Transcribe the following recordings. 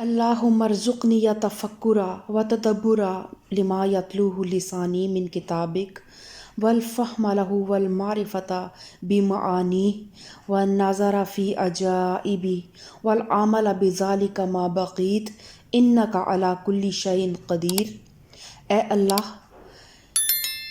اللہم ارزقنی تفکرا و تدبرا لما یتلوہ لسانی من کتابک والفہم لہ والمعرفۃ بمعانیہ والنظر فی عجائبہ والعمل بذلک ما بقیت انک علی کل شیء قدیر۔ اے اللہ،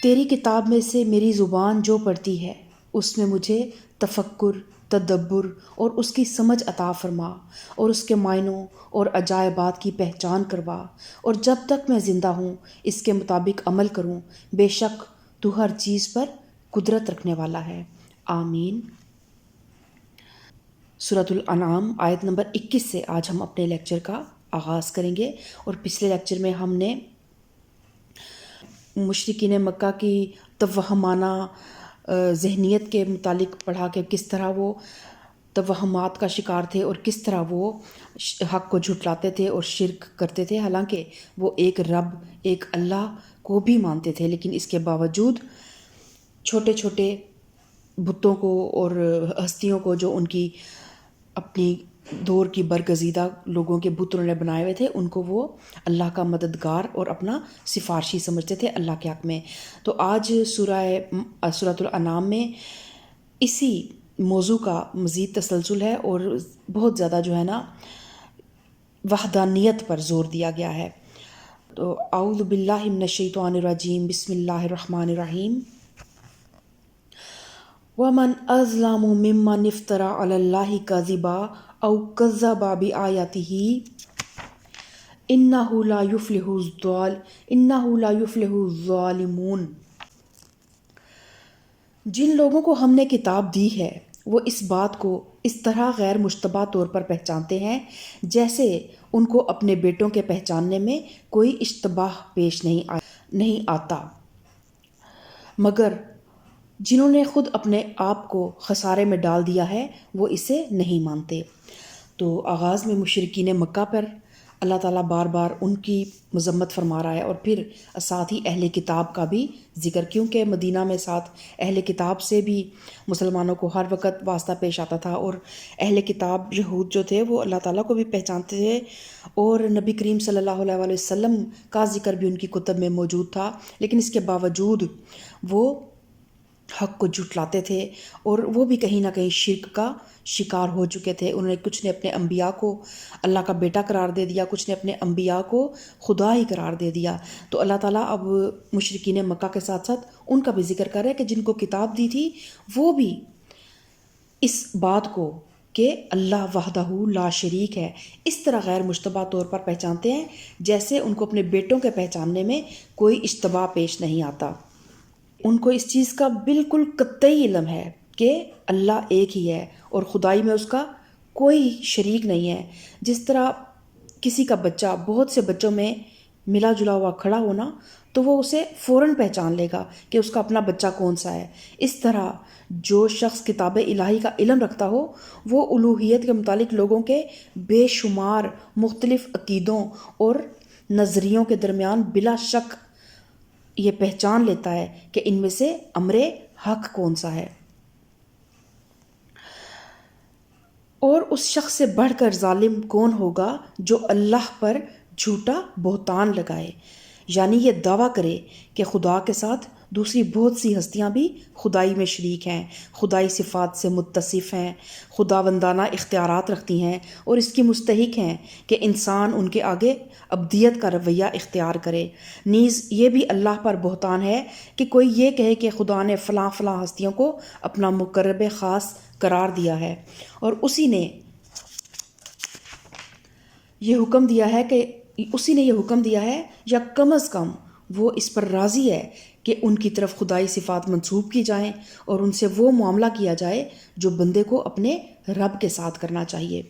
تیری کتاب میں سے میری زبان جو پڑھتی ہے اس میں مجھے تفکر، تدبر اور اس کی سمجھ عطا فرما، اور اس کے معنوں اور عجائبات کی پہچان کروا، اور جب تک میں زندہ ہوں اس کے مطابق عمل کروں۔ بے شک تو ہر چیز پر قدرت رکھنے والا ہے۔ آمین۔ سورۃ الانعام آیت نمبر 21 سے آج ہم اپنے لیکچر کا آغاز کریں گے، اور پچھلے لیکچر میں ہم نے مشرکین مکہ کی توہمانہ ذہنیت کے متعلق پڑھا کہ کس طرح وہ توہمات کا شکار تھے اور کس طرح وہ حق کو جھٹلاتے تھے اور شرک کرتے تھے، حالانکہ وہ ایک رب، ایک اللہ کو بھی مانتے تھے، لیکن اس کے باوجود چھوٹے چھوٹے بتوں کو اور ہستیوں کو جو ان کی اپنی دور کی برگزیدہ لوگوں کے بت انہوں نے بنائے ہوئے تھے، ان کو وہ اللہ کا مددگار اور اپنا سفارشی سمجھتے تھے اللہ کے حق میں۔ تو آج سورۃ الانعام میں اسی موضوع کا مزید تسلسل ہے، اور بہت زیادہ جو ہے نا وحدانیت پر زور دیا گیا ہے۔ تو اعوذ باللہ من الشیطان الرجیم، بسم اللہ الرحمن الرحیم۔ وَمَنْ أَظْلَمُ مِمَّنِ افْتَرَىٰ عَلَى اللَّهِ كَذِبًا أَوْ كَذَّبَ بِآيَاتِهِ إِنَّهُ لَا يُفْلِحُ الظَّالِمُونَ۔ جن لوگوں کو ہم نے کتاب دی ہے وہ اس بات کو اس طرح غیر مشتبہ طور پر پہچانتے ہیں جیسے ان کو اپنے بیٹوں کے پہچاننے میں کوئی اشتباہ پیش نہیں آتا، مگر جنہوں نے خود اپنے آپ کو خسارے میں ڈال دیا ہے وہ اسے نہیں مانتے۔ تو آغاز میں مشرکین مکہ پر اللہ تعالیٰ بار بار ان کی مذمت فرما رہا ہے، اور پھر ساتھ ہی اہل کتاب کا بھی ذکر، کیونکہ مدینہ میں ساتھ اہل کتاب سے بھی مسلمانوں کو ہر وقت واسطہ پیش آتا تھا، اور اہل کتاب یہود جو تھے وہ اللہ تعالیٰ کو بھی پہچانتے تھے، اور نبی کریم صلی اللہ علیہ وسلم کا ذکر بھی ان کی کتب میں موجود تھا، لیکن اس کے باوجود وہ حق کو جھٹلاتے تھے، اور وہ بھی کہیں نہ کہیں شرک کا شکار ہو چکے تھے۔ کچھ نے اپنے انبیاء کو اللہ کا بیٹا قرار دے دیا، کچھ نے اپنے انبیاء کو خدا ہی قرار دے دیا۔ تو اللہ تعالیٰ اب مشرکین مکہ کے ساتھ ساتھ ان کا بھی ذکر کر رہا ہے کہ جن کو کتاب دی تھی وہ بھی اس بات کو کہ اللہ وحدہ لا شریک ہے اس طرح غیر مشتبہ طور پر پہچانتے ہیں جیسے ان کو اپنے بیٹوں کے پہچاننے میں کوئی اشتباہ پیش نہیں آتا۔ ان کو اس چیز کا بالکل قطعی علم ہے کہ اللہ ایک ہی ہے اور خدائی میں اس کا کوئی شریک نہیں ہے۔ جس طرح کسی کا بچہ بہت سے بچوں میں ملا جلا ہوا کھڑا ہونا تو وہ اسے فوراً پہچان لے گا کہ اس کا اپنا بچہ کون سا ہے، اس طرح جو شخص کتاب الہی کا علم رکھتا ہو وہ الوہیت کے متعلق لوگوں کے بے شمار مختلف عقیدوں اور نظریوں کے درمیان بلا شک یہ پہچان لیتا ہے کہ ان میں سے امر حق کون سا ہے۔ اور اس شخص سے بڑھ کر ظالم کون ہوگا جو اللہ پر جھوٹا بہتان لگائے، یعنی یہ دعویٰ کرے کہ خدا کے ساتھ دوسری بہت سی ہستیاں بھی خدائی میں شریک ہیں، خدائی صفات سے متصف ہیں، خداوندانہ اختیارات رکھتی ہیں، اور اس کی مستحق ہیں کہ انسان ان کے آگے عبدیت کا رویہ اختیار کرے۔ نیز یہ بھی اللہ پر بہتان ہے کہ کوئی یہ کہے کہ خدا نے فلاں فلاں ہستیوں کو اپنا مقرب خاص قرار دیا ہے، اور اسی نے یہ حکم دیا ہے یا کم از کم وہ اس پر راضی ہے کہ ان کی طرف خدائی صفات منسوب کی جائیں اور ان سے وہ معاملہ کیا جائے جو بندے کو اپنے رب کے ساتھ کرنا چاہیے۔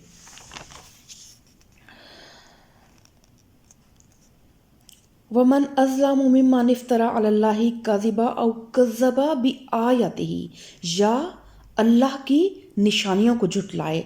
وَمَنْ أَظْلَمُ مِمَّنِ افْتَرَىٰ عَلَى اللَّهِ كَذِبًا أَوْ كَذَّبَ بِآيَاتِهِ، یا اللہ کی نشانیوں کو جھٹلائے،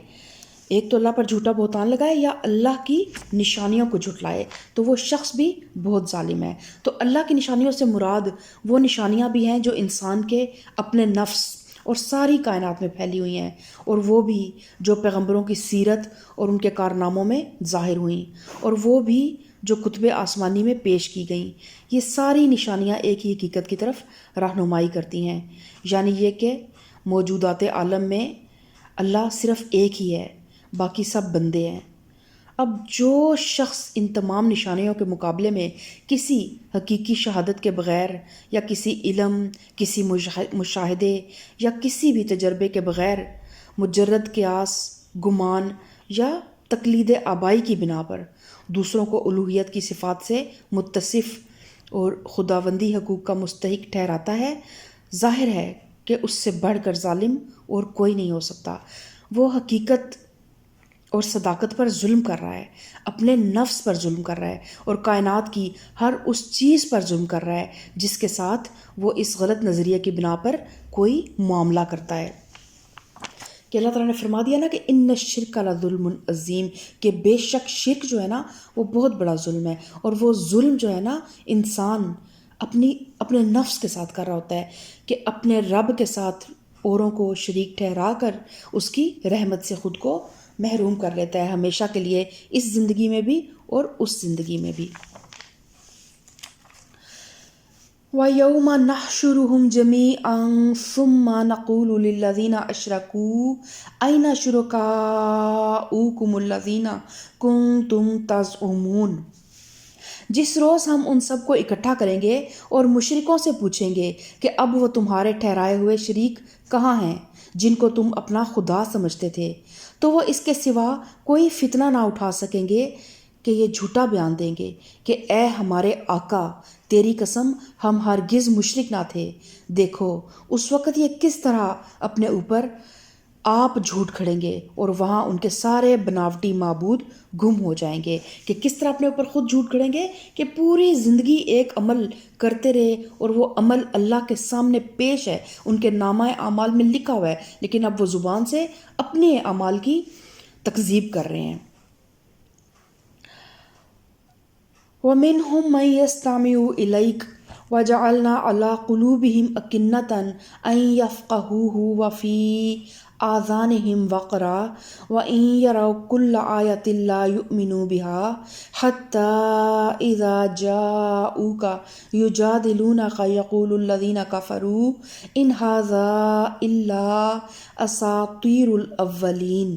ایک تو اللہ پر جھوٹا بہتان لگائے یا اللہ کی نشانیوں کو جھٹلائے، تو وہ شخص بھی بہت ظالم ہے۔ تو اللہ کی نشانیوں سے مراد وہ نشانیاں بھی ہیں جو انسان کے اپنے نفس اور ساری کائنات میں پھیلی ہوئی ہیں، اور وہ بھی جو پیغمبروں کی سیرت اور ان کے کارناموں میں ظاہر ہوئیں، اور وہ بھی جو کتب آسمانی میں پیش کی گئیں۔ یہ ساری نشانیاں ایک ہی حقیقت کی طرف رہنمائی کرتی ہیں، یعنی یہ کہ موجودات عالم میں اللہ صرف ایک ہی ہے، باقی سب بندے ہیں۔ اب جو شخص ان تمام نشانیوں کے مقابلے میں کسی حقیقی شہادت کے بغیر یا کسی علم، کسی مشاہدے یا کسی بھی تجربے کے بغیر مجرد قیاس، گمان یا تقلید آبائی کی بنا پر دوسروں کو الوہیت کی صفات سے متصف اور خداوندی حقوق کا مستحق ٹھہراتا ہے، ظاہر ہے کہ اس سے بڑھ کر ظالم اور کوئی نہیں ہو سکتا۔ وہ حقیقت اور صداقت پر ظلم کر رہا ہے، اپنے نفس پر ظلم کر رہا ہے، اور کائنات کی ہر اس چیز پر ظلم کر رہا ہے جس کے ساتھ وہ اس غلط نظریے کی بنا پر کوئی معاملہ کرتا ہے۔ کہ اللہ تعالیٰ نے فرما دیا نا کہ ان الشرک لظلم عظیم، کہ بے شک شرک جو ہے نا وہ بہت بڑا ظلم ہے، اور وہ ظلم جو ہے نا انسان اپنے نفس کے ساتھ کر رہا ہوتا ہے، کہ اپنے رب کے ساتھ اوروں کو شریک ٹھہرا کر اس کی رحمت سے خود کو محروم کر لیتا ہے، ہمیشہ کے لیے، اس زندگی میں بھی اور اس زندگی میں بھی۔ وَيَوْمَ نَحْشُرُهُمْ جَمِيعًا ثُمَّ نَقُولُ لِلَّذِينَ أَشْرَكُوا أَيْنَ شُرَكَاؤُكُمُ الَّذِينَ كُنْتُمْ تَزْعُمُونَ، جس روز ہم ان سب کو اکٹھا کریں گے اور مشرکوں سے پوچھیں گے کہ اب وہ تمہارے ٹھہرائے ہوئے شریک کہاں ہیں جن کو تم اپنا خدا سمجھتے تھے، تو وہ اس کے سوا کوئی فتنہ نہ اٹھا سکیں گے کہ یہ جھوٹا بیان دیں گے کہ اے ہمارے آقا، تیری قسم ہم ہرگز مشرک نہ تھے۔ دیکھو اس وقت یہ کس طرح اپنے اوپر آپ جھوٹ کھڑیں گے، اور وہاں ان کے سارے بناوٹی معبود گم ہو جائیں گے۔ کہ کس طرح اپنے اوپر خود جھوٹ کھڑیں گے کہ پوری زندگی ایک عمل کرتے رہے، اور وہ عمل اللہ کے سامنے پیش ہے، ان کے نامہ اعمال میں لکھا ہوا ہے، لیکن اب وہ زبان سے اپنے اعمال کی تکذیب کر رہے ہیں۔ وَمِنْهُمْ مَنْ يَسْتَمِعُ إِلَيْكَ وَجَعَلْنَا عَلَىٰ قُلُوبِهِمْ أَكِنَّةً أَنْ يَفْقَهُوهُ وَفِي آذَانِهِمْ وَقْرًا وَإِنْ يَرَوْا كُلَّ آيَةٍ لَا يُؤْمِنُوا بِهَا حَتَّى إِذَا جَاءُوكَ يُجَادِلُونَكَ يَقُولُ الَّذِينَ كَفَرُوا إِنْ هَٰذَا إِلَّا أَسَاطِيرُ الْأَوَّلِينَ۔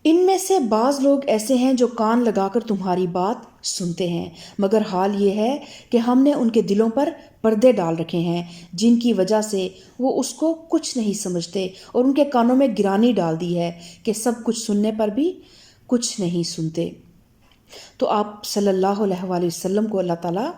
ان میں سے بعض لوگ ایسے ہیں جو کان لگا کر تمہاری بات سنتے ہیں، مگر حال یہ ہے کہ ہم نے ان کے دلوں پر پردے ڈال رکھے ہیں جن کی وجہ سے وہ اس کو کچھ نہیں سمجھتے، اور ان کے کانوں میں گرانی ڈال دی ہے کہ سب کچھ سننے پر بھی کچھ نہیں سنتے۔ تو آپ صلی اللہ علیہ وآلہ وسلم کو اللہ تعالیٰ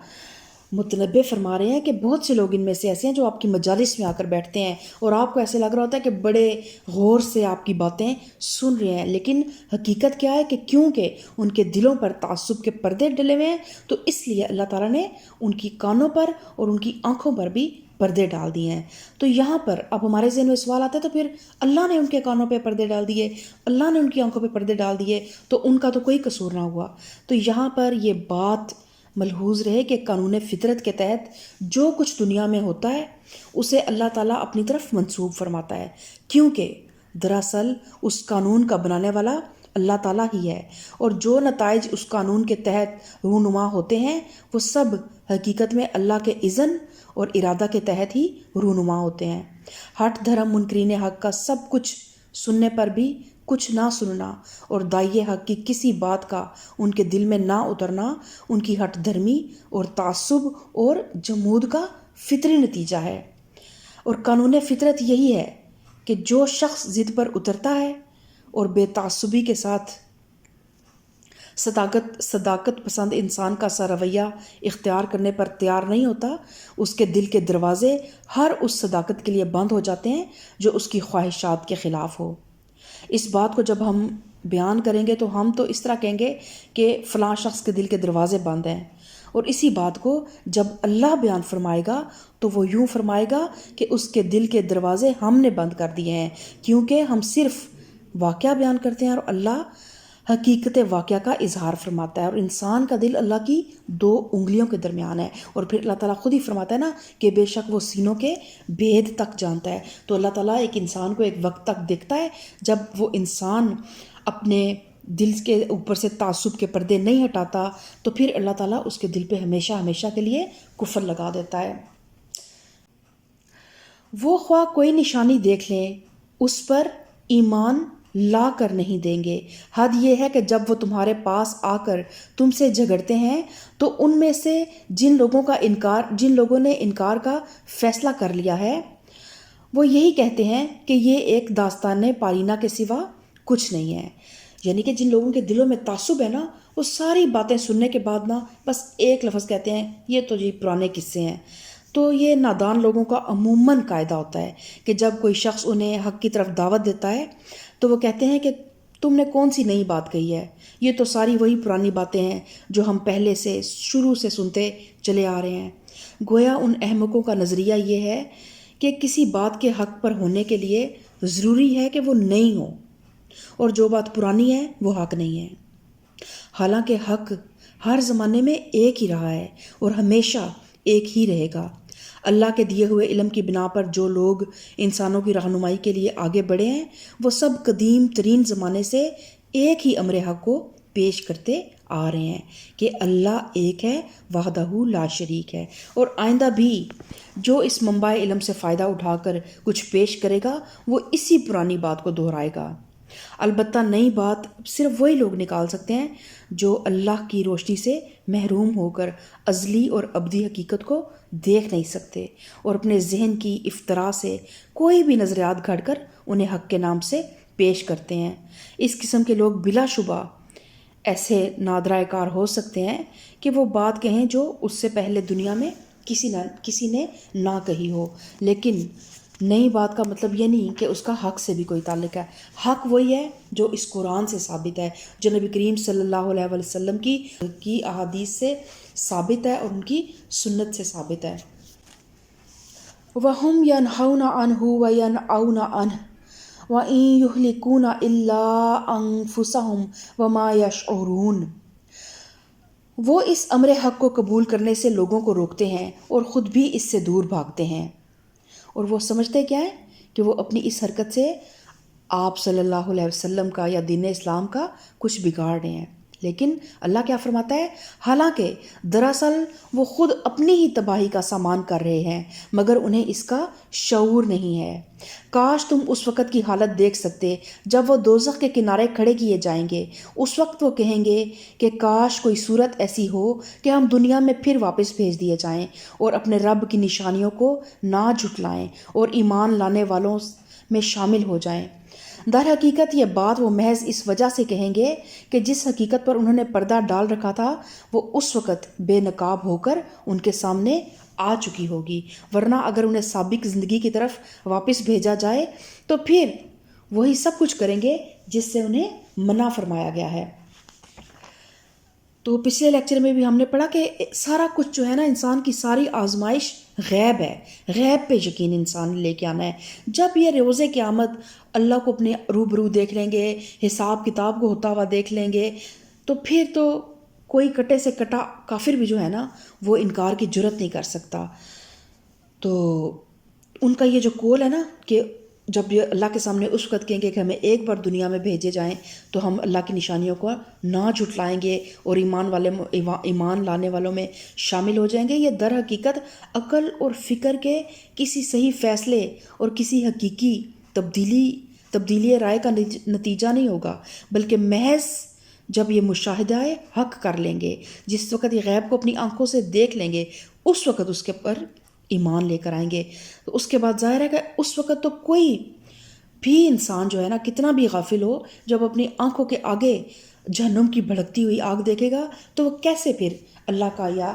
متنبع فرما رہے ہیں کہ بہت سے لوگ ان میں سے ایسے ہیں جو آپ کی مجالس میں آ کر بیٹھتے ہیں، اور آپ کو ایسے لگ رہا ہوتا ہے کہ بڑے غور سے آپ کی باتیں سن رہے ہیں، لیکن حقیقت کیا ہے کہ کیونکہ ان کے دلوں پر تعصب کے پردے ڈلے ہوئے ہیں، تو اس لیے اللہ تعالیٰ نے ان کی کانوں پر اور ان کی آنکھوں پر بھی پردے ڈال دیے ہیں۔ تو یہاں پر اب ہمارے ذہن میں سوال آتا ہے، تو پھر اللہ نے ان کے کانوں پہ پردے ڈال دیے، اللہ نے ان کی آنکھوں پہ پردے ڈال دیے، تو ان کا تو کوئی قصور نہ ہوا۔ تو یہاں پر یہ بات ملحوظ رہے کہ قانون فطرت کے تحت جو کچھ دنیا میں ہوتا ہے اسے اللہ تعالیٰ اپنی طرف منسوب فرماتا ہے، کیونکہ دراصل اس قانون کا بنانے والا اللہ تعالیٰ ہی ہے، اور جو نتائج اس قانون کے تحت رونما ہوتے ہیں وہ سب حقیقت میں اللہ کے اذن اور ارادہ کے تحت ہی رونما ہوتے ہیں۔ ہٹ دھرم منکرین حق کا سب کچھ سننے پر بھی کچھ نہ سننا، اور داعی حق کی کسی بات کا ان کے دل میں نہ اترنا ان کی ہٹ دھرمی اور تعصب اور جمود کا فطری نتیجہ ہے۔ اور قانون فطرت یہی ہے کہ جو شخص ضد پر اترتا ہے اور بے تعصبی کے ساتھ صداقت پسند انسان کا سا رویہ اختیار کرنے پر تیار نہیں ہوتا، اس کے دل کے دروازے ہر اس صداقت کے لیے بند ہو جاتے ہیں جو اس کی خواہشات کے خلاف ہو۔ اس بات کو جب ہم بیان کریں گے تو ہم تو اس طرح کہیں گے کہ فلاں شخص کے دل کے دروازے بند ہیں، اور اسی بات کو جب اللہ بیان فرمائے گا تو وہ یوں فرمائے گا کہ اس کے دل کے دروازے ہم نے بند کر دیے ہیں، کیونکہ ہم صرف واقعہ بیان کرتے ہیں اور اللہ حقیقت واقعہ کا اظہار فرماتا ہے، اور انسان کا دل اللہ کی 2 انگلیوں کے درمیان ہے، اور پھر اللہ تعالیٰ خود ہی فرماتا ہے نا کہ بے شک وہ سینوں کے بھید تک جانتا ہے۔ تو اللہ تعالیٰ ایک انسان کو ایک وقت تک دیکھتا ہے جب وہ انسان اپنے دل کے اوپر سے تعصب کے پردے نہیں ہٹاتا، تو پھر اللہ تعالیٰ اس کے دل پہ ہمیشہ ہمیشہ کے لیے کفر لگا دیتا ہے۔ وہ خواہ کوئی نشانی دیکھ لیں، اس پر ایمان لا کر نہیں دیں گے۔ حد یہ ہے کہ جب وہ تمہارے پاس آ کر تم سے جھگڑتے ہیں تو ان میں سے جن لوگوں نے انکار کا فیصلہ کر لیا ہے وہ یہی کہتے ہیں کہ یہ ایک داستان پارینہ کے سوا کچھ نہیں ہے۔ یعنی کہ جن لوگوں کے دلوں میں تعصب ہے نا، وہ ساری باتیں سننے کے بعد نا بس ایک لفظ کہتے ہیں یہ تو جی پرانے قصے ہیں۔ تو یہ نادان لوگوں کا عموماً قاعدہ ہوتا ہے کہ جب کوئی شخص انہیں حق کی طرف دعوت دیتا ہے تو وہ کہتے ہیں کہ تم نے کون سی نئی بات کہی ہے، یہ تو ساری وہی پرانی باتیں ہیں جو ہم پہلے سے شروع سے سنتے چلے آ رہے ہیں۔ گویا ان احمقوں کا نظریہ یہ ہے کہ کسی بات کے حق پر ہونے کے لیے ضروری ہے کہ وہ نئی ہو، اور جو بات پرانی ہے وہ حق نہیں ہے، حالانکہ حق ہر زمانے میں ایک ہی رہا ہے اور ہمیشہ ایک ہی رہے گا۔ اللہ کے دیے ہوئے علم کی بنا پر جو لوگ انسانوں کی رہنمائی کے لیے آگے بڑھے ہیں وہ سب قدیم ترین زمانے سے ایک ہی امر حق کو پیش کرتے آ رہے ہیں کہ اللہ ایک ہے، وحدہ لا شریک ہے، اور آئندہ بھی جو اس منبع علم سے فائدہ اٹھا کر کچھ پیش کرے گا وہ اسی پرانی بات کو دہرائے گا۔ البتہ نئی بات صرف وہی لوگ نکال سکتے ہیں جو اللہ کی روشنی سے محروم ہو کر ازلی اور ابدی حقیقت کو دیکھ نہیں سکتے اور اپنے ذہن کی افتراء سے کوئی بھی نظریات گھڑ کر انہیں حق کے نام سے پیش کرتے ہیں۔ اس قسم کے لوگ بلا شبہ ایسے نادرہ کار ہو سکتے ہیں کہ وہ بات کہیں جو اس سے پہلے دنیا میں کسی نے نہ کہی ہو، لیکن نئی بات کا مطلب یہ نہیں کہ اس کا حق سے بھی کوئی تعلق ہے۔ حق وہی ہے جو اس قرآن سے ثابت ہے، جو نبی کریم صلی اللہ علیہ وسلم کی احادیث سے ثابت ہے اور ان کی سنت سے ثابت ہے۔ وَهُمْ يَنْهَوْنَ عَنْهُ وَيَنْأَوْنَ عَنْهُ وَإِنْ يُهْلِكُونَ إِلَّا أَنفُسَهُمْ وَمَا يَشْعُرُونَ۔ وہ اس امر حق کو قبول کرنے سے لوگوں کو روکتے ہیں اور خود بھی اس سے دور بھاگتے ہیں، اور وہ سمجھتے کیا ہے کہ وہ اپنی اس حرکت سے آپ صلی اللہ علیہ وسلم کا یا دین اسلام کا کچھ بگاڑ رہے ہیں۔ لیکن اللہ کیا فرماتا ہے؟ حالانکہ دراصل وہ خود اپنی ہی تباہی کا سامان کر رہے ہیں مگر انہیں اس کا شعور نہیں ہے۔ کاش تم اس وقت کی حالت دیکھ سکتے جب وہ دوزخ کے کنارے کھڑے کیے جائیں گے۔ اس وقت وہ کہیں گے کہ کاش کوئی صورت ایسی ہو کہ ہم دنیا میں پھر واپس بھیج دیے جائیں اور اپنے رب کی نشانیوں کو نہ جھٹلائیں اور ایمان لانے والوں میں شامل ہو جائیں۔ در حقیقت یہ بات وہ محض اس وجہ سے کہیں گے کہ جس حقیقت پر انہوں نے پردہ ڈال رکھا تھا وہ اس وقت بے نقاب ہو کر ان کے سامنے آ چکی ہوگی، ورنہ اگر انہیں سابق زندگی کی طرف واپس بھیجا جائے تو پھر وہی سب کچھ کریں گے جس سے انہیں منع فرمایا گیا ہے۔ تو پچھلے لیکچر میں بھی ہم نے پڑھا کہ سارا کچھ جو ہے نا، انسان کی ساری آزمائش غیب ہے، غیب پہ یقین انسان لے کے آنا ہے۔ جب یہ روز قیامت اللہ کو اپنے روبرو دیکھ لیں گے، حساب کتاب کو ہوتا ہوا دیکھ لیں گے، تو پھر تو کوئی کٹے سے کٹا کافر بھی جو ہے نا وہ انکار کی جرت نہیں کر سکتا۔ تو ان کا یہ جو قول ہے نا کہ جب یہ اللہ کے سامنے اس وقت کہیں گے کہ ہمیں ایک بار دنیا میں بھیجے جائیں تو ہم اللہ کی نشانیوں کو نہ جھٹلائیں گے اور ایمان لانے والوں میں شامل ہو جائیں گے، یہ در حقیقت عقل اور فکر کے کسی صحیح فیصلے اور کسی حقیقی تبدیلی رائے کا نتیجہ نہیں ہوگا، بلکہ محض جب یہ مشاہدہ حق کر لیں گے، جس وقت یہ غیب کو اپنی آنکھوں سے دیکھ لیں گے، اس وقت اس کے پر ایمان لے کر آئیں گے۔ تو اس کے بعد ظاہر ہے کہ اس وقت تو کوئی بھی انسان جو ہے نا کتنا بھی غافل ہو، جب اپنی آنکھوں کے آگے جہنم کی بھڑکتی ہوئی آگ دیکھے گا تو وہ کیسے پھر اللہ کا یا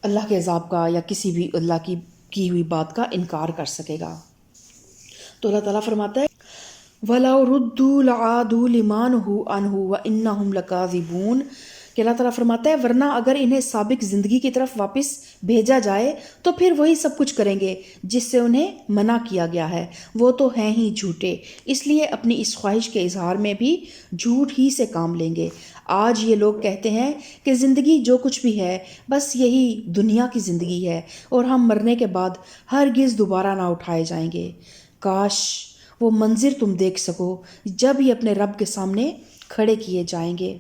اللہ کے عذاب کا یا کسی بھی اللہ کی ہوئی بات کا انکار کر سکے گا۔ تو اللہ تعالیٰ فرماتا ہے وَلَوْ رُدُّوا لَعَادُوا لِمَا نُهُوا عَنْهُ وَإِنَّهُمْ لَكَاذِبُونَ، کہ اللہ تعالیٰ فرماتا ہے ورنہ اگر انہیں سابق زندگی کی طرف واپس بھیجا جائے تو پھر وہی سب کچھ کریں گے جس سے انہیں منع کیا گیا ہے، وہ تو ہیں ہی جھوٹے، اس لیے اپنی اس خواہش کے اظہار میں بھی جھوٹ ہی سے کام لیں گے۔ آج یہ لوگ کہتے ہیں کہ زندگی جو کچھ بھی ہے بس یہی دنیا کی زندگی ہے اور ہم مرنے کے بعد ہرگز دوبارہ نہ اٹھائے جائیں گے۔ کاش وہ منظر تم دیکھ سکو جب یہ اپنے رب کے سامنے کھڑے کیے جائیں گے۔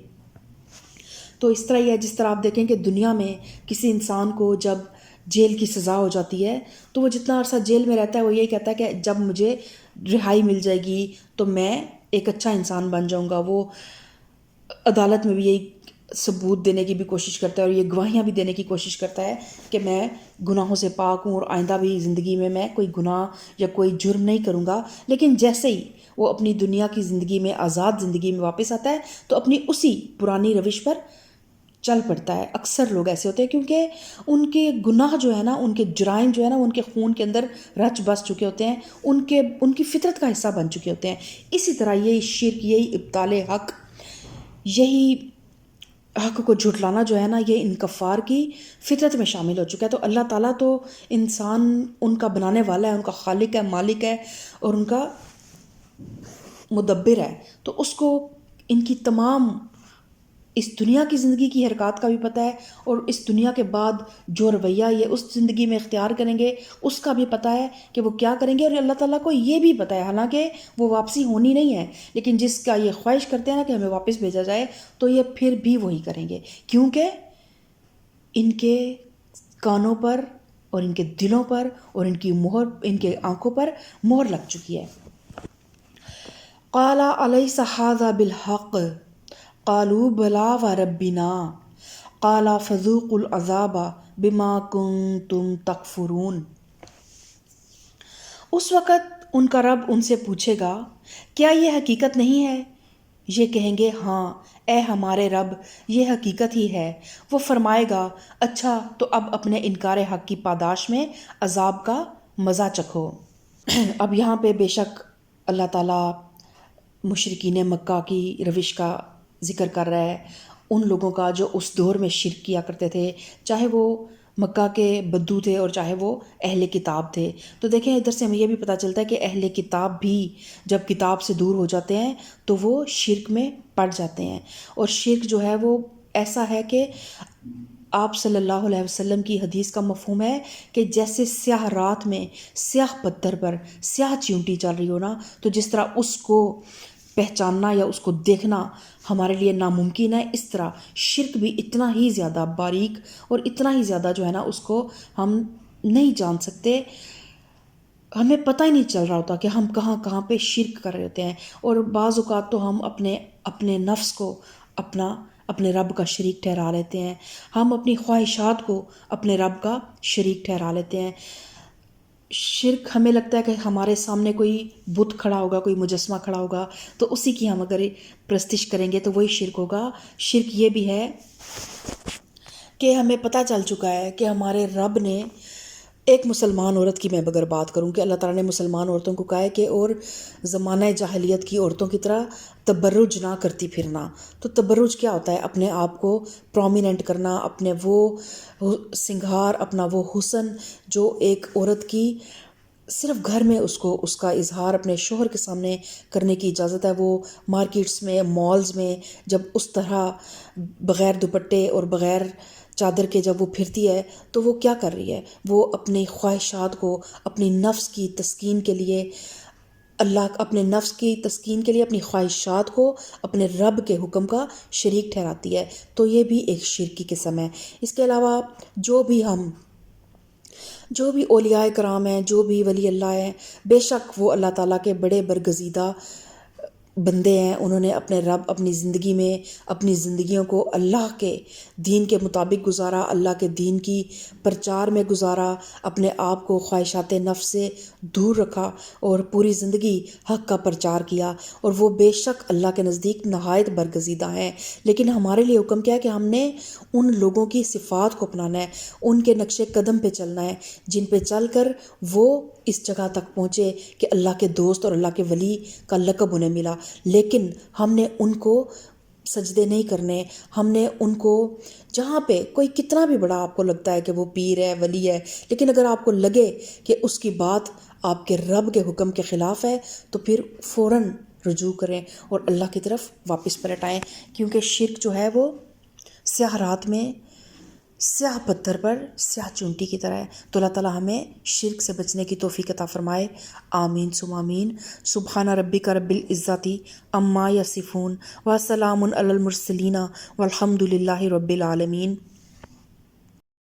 تو اس طرح یہ ہے جس طرح آپ دیکھیں کہ دنیا میں کسی انسان کو جب جیل کی سزا ہو جاتی ہے تو وہ جتنا عرصہ جیل میں رہتا ہے وہ یہی کہتا ہے کہ جب مجھے رہائی مل جائے گی تو میں ایک اچھا انسان بن جاؤں گا۔ وہ عدالت میں بھی یہی ثبوت دینے کی بھی کوشش کرتا ہے اور یہ گواہیاں بھی دینے کی کوشش کرتا ہے کہ میں گناہوں سے پاک ہوں اور آئندہ بھی زندگی میں کوئی گناہ یا کوئی جرم نہیں کروں گا۔ لیکن جیسے ہی وہ اپنی دنیا کی زندگی میں آزاد زندگی میں واپس آتا ہے تو اپنی اسی پرانی روش پر چل پڑتا ہے۔ اکثر لوگ ایسے ہوتے ہیں کیونکہ ان کے گناہ جو ہے نا، ان کے جرائم جو ہے نا، ان کے خون کے اندر رچ بس چکے ہوتے ہیں، ان کی فطرت کا حصہ بن چکے ہوتے ہیں۔ اسی طرح یہی شرک، یہی ابطال حق، یہی حق کو جھٹلانا جو ہے نا، یہ ان کفار کی فطرت میں شامل ہو چکا ہے۔ تو اللہ تعالیٰ تو انسان ان کا بنانے والا ہے، ان کا خالق ہے، مالک ہے اور ان کا مدبر ہے، تو اس کو ان کی تمام اس دنیا کی زندگی کی حرکات کا بھی پتہ ہے اور اس دنیا کے بعد جو رویہ یہ اس زندگی میں اختیار کریں گے اس کا بھی پتہ ہے کہ وہ کیا کریں گے، اور اللہ تعالیٰ کو یہ بھی پتہ ہے حالانکہ وہ واپسی ہونی نہیں ہے، لیکن جس کا یہ خواہش کرتے ہیں نا کہ ہمیں واپس بھیجا جائے تو یہ پھر بھی وہی کریں گے، کیونکہ ان کے کانوں پر اور ان کے دلوں پر اور ان کے آنکھوں پر مہر لگ چکی ہے۔ قال الیس ھذا بالحق قالوا بلا وربنا قال فذوقوا العذاب بما کنتم تکفرون۔ اس وقت ان کا رب ان سے پوچھے گا کیا یہ حقیقت نہیں ہے؟ یہ کہیں گے ہاں اے ہمارے رب یہ حقیقت ہی ہے۔ وہ فرمائے گا اچھا تو اب اپنے انکار حق کی پاداش میں عذاب کا مزہ چکھو۔ اب یہاں پہ بے شک اللہ تعالیٰ مشرکین مکہ کی روش کا ذکر کر رہا ہے، ان لوگوں کا جو اس دور میں شرک کیا کرتے تھے، چاہے وہ مکہ کے بدو تھے اور چاہے وہ اہل کتاب تھے۔ تو دیکھیں ادھر سے ہمیں یہ بھی پتہ چلتا ہے کہ اہل کتاب بھی جب کتاب سے دور ہو جاتے ہیں تو وہ شرک میں پڑ جاتے ہیں، اور شرک جو ہے وہ ایسا ہے کہ آپ صلی اللہ علیہ وسلم کی حدیث کا مفہوم ہے کہ جیسے سیاہ رات میں سیاہ پتھر پر سیاہ چیونٹی چل رہی ہو نا، تو جس طرح اس کو پہچاننا یا اس کو دیکھنا ہمارے لیے ناممکن ہے، اس طرح شرک بھی اتنا ہی زیادہ باریک اور اتنا ہی زیادہ جو ہے نا اس کو ہم نہیں جان سکتے، ہمیں پتہ ہی نہیں چل رہا ہوتا کہ ہم کہاں کہاں پہ شرک کر رہے ہوتے ہیں، اور بعض اوقات تو ہم اپنے نفس کو اپنے رب کا شریک ٹھہرا لیتے ہیں، ہم اپنی خواہشات کو اپنے رب کا شریک ٹھہرا لیتے ہیں۔ شرک ہمیں لگتا ہے کہ ہمارے سامنے کوئی بت کھڑا ہوگا، کوئی مجسمہ کھڑا ہوگا تو اسی کی ہم اگر پرستش کریں گے تو وہی شرک ہوگا۔ شرک یہ بھی ہے کہ ہمیں پتہ چل چکا ہے کہ ہمارے رب نے ایک مسلمان عورت کی میں اگر بات کروں کہ اللہ تعالیٰ نے مسلمان عورتوں کو کہا ہے کہ اور زمانہ جاہلیت کی عورتوں کی طرح تبرج نہ کرتی پھرنا۔ تو تبرج کیا ہوتا ہے؟ اپنے آپ کو پرومیننٹ کرنا، اپنے وہ سنگھار، اپنا وہ حسن جو ایک عورت کی صرف گھر میں اس کا اظہار اپنے شوہر کے سامنے کرنے کی اجازت ہے۔ وہ مارکیٹس میں، مالز میں جب اس طرح بغیر دوپٹے اور بغیر چادر کے جب وہ پھرتی ہے تو وہ کیا کر رہی ہے؟ وہ اپنی خواہشات کو، اپنی نفس کی تسکین کے لیے اپنے نفس کی تسکین کے لیے اپنی خواہشات کو اپنے رب کے حکم کا شریک ٹھہراتی ہے۔ تو یہ بھی ایک شرک کی قسم ہے۔ اس کے علاوہ جو بھی اولیاء کرام ہیں، جو بھی ولی اللہ ہیں، بے شک وہ اللہ تعالیٰ کے بڑے برگزیدہ بندے ہیں، انہوں نے اپنے رب اپنی زندگی میں اپنی زندگیوں کو اللہ کے دین کے مطابق گزارا، اللہ کے دین کی پرچار میں گزارا، اپنے آپ کو خواہشات نفس سے دور رکھا اور پوری زندگی حق کا پرچار کیا، اور وہ بے شک اللہ کے نزدیک نہایت برگزیدہ ہیں۔ لیکن ہمارے لیے حکم کیا ہے کہ ہم نے ان لوگوں کی صفات کو اپنانا ہے، ان کے نقش قدم پہ چلنا ہے جن پہ چل کر وہ اس جگہ تک پہنچے کہ اللہ کے دوست اور اللہ کے ولی کا لقب انہیں ملا۔ لیکن ہم نے ان کو سجدے نہیں کرنے، ہم نے ان کو جہاں پہ کوئی کتنا بھی بڑا آپ کو لگتا ہے کہ وہ پیر ہے ولی ہے، لیکن اگر آپ کو لگے کہ اس کی بات آپ کے رب کے حکم کے خلاف ہے تو پھر فوراً رجوع کریں اور اللہ کی طرف واپس پلٹ آئیں، کیونکہ شرک جو ہے وہ سیاہ رات میں سیاہ پتھر پر سیاہ چونٹی کی طرح ہے۔ تو اللہ تعالیٰ ہمیں شرک سے بچنے کی توفیق عطا فرمائے، آمین ثم آمین۔ سبحان ربک رب العزت عما یصفون وسلام علی المرسلین والحمد للہ رب العالمین۔